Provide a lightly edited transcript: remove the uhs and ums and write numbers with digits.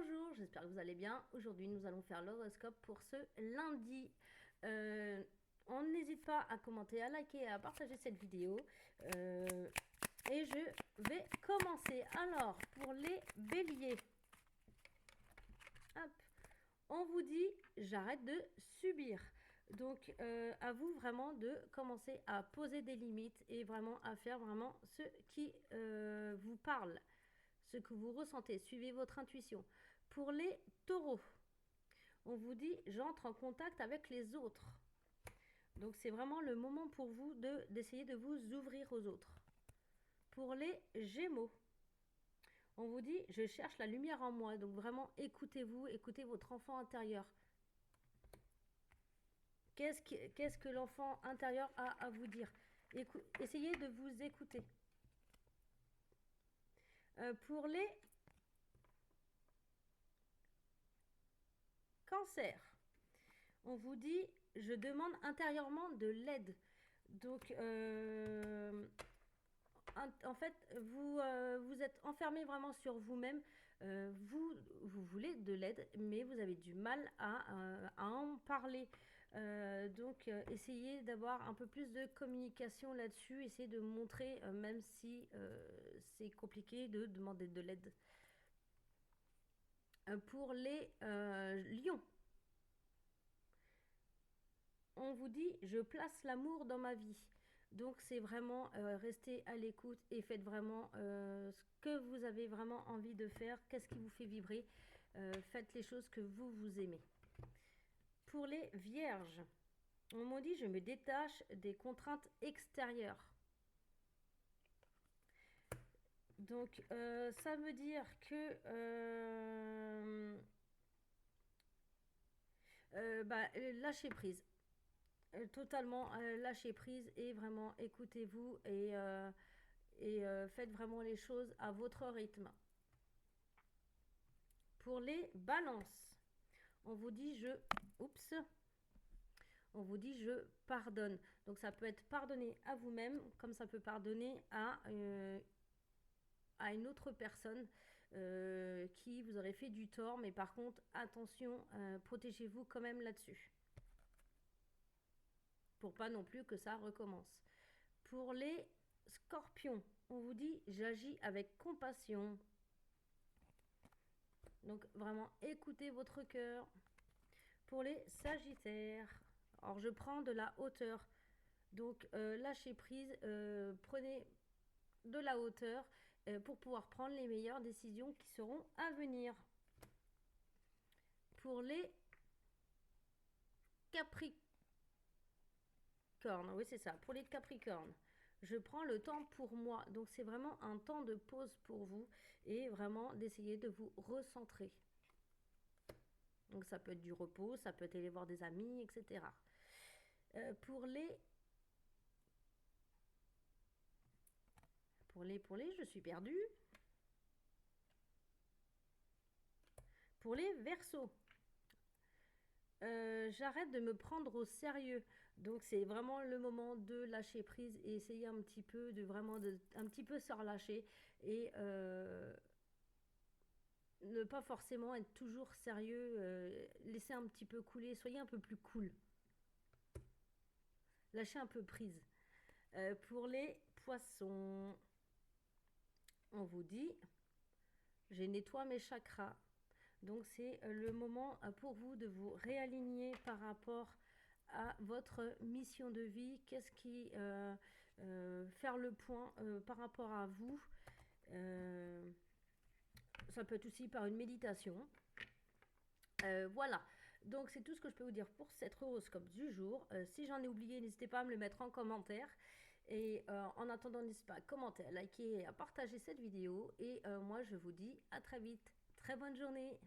Bonjour, j'espère que vous allez bien. Aujourd'hui, nous allons faire l'horoscope pour ce lundi. On n'hésite pas à commenter, à liker et à partager cette vidéo. Et je vais commencer. Alors, pour les béliers, hop, on vous dit j'arrête de subir. Donc, à vous vraiment de commencer à poser des limites et vraiment à faire vraiment ce qui vous parle, ce que vous ressentez. Suivez votre intuition. Pour les taureaux, on vous dit j'entre en contact avec les autres. Donc c'est vraiment le moment pour vous d'essayer de vous ouvrir aux autres. Pour les gémeaux, on vous dit je cherche la lumière en moi. Donc vraiment écoutez-vous, écoutez votre enfant intérieur. Qu'est-ce que l'enfant intérieur a à vous dire? Essayez de vous écouter. Pour les cancers, on vous dit je demande intérieurement de l'aide. Donc en fait vous êtes enfermé vraiment sur vous-même. Vous voulez de l'aide mais vous avez du mal à en parler. Donc essayez d'avoir un peu plus de communication là-dessus. Essayez de montrer même si c'est compliqué de demander de l'aide. Pour les lions, on vous dit je place l'amour dans ma vie. Donc c'est vraiment restez à l'écoute et faites vraiment ce que vous avez vraiment envie de faire. Qu'est-ce qui vous fait vibrer? Faites les choses que vous aimez. Pour les vierges, on m'a dit je me détache des contraintes extérieures. Donc ça veut dire que lâchez prise. Totalement lâcher prise et vraiment écoutez-vous et faites vraiment les choses à votre rythme. Pour les balances, on vous dit on vous dit je pardonne. Donc ça peut être pardonner à vous-même comme ça peut pardonner à une autre personne qui vous aurait fait du tort. Mais par contre, attention, protégez-vous quand même là-dessus. Pour pas non plus que ça recommence. Pour les scorpions, on vous dit j'agis avec compassion. Donc vraiment écoutez votre cœur. Pour les sagittaires, alors je prends de la hauteur. Donc lâchez prise, prenez de la hauteur pour pouvoir prendre les meilleures décisions qui seront à venir. Pour les capricornes, oui c'est ça, pour les capricornes, je prends le temps pour moi. Donc c'est vraiment un temps de pause pour vous et vraiment d'essayer de vous recentrer. Donc ça peut être du repos, ça peut être aller voir des amis, etc. Pour les, je suis perdue. Pour les Verseaux, j'arrête de me prendre au sérieux. Donc c'est vraiment le moment de lâcher prise et essayer un petit peu un petit peu se relâcher et ne pas forcément être toujours sérieux. Laissez un petit peu couler, soyez un peu plus cool. Lâchez un peu prise. Pour les poissons, on vous dit je nettoie mes chakras. Donc c'est le moment pour vous de vous réaligner par rapport à votre mission de vie. Qu'est-ce qui faire le point par rapport à vous. Ça peut être aussi par une méditation. Voilà, donc c'est tout ce que je peux vous dire pour cet horoscope du jour. Si j'en ai oublié, n'hésitez pas à me le mettre en commentaire. Et en attendant, n'hésitez pas à commenter, à liker et à partager cette vidéo. Et moi, je vous dis à très vite. Très bonne journée.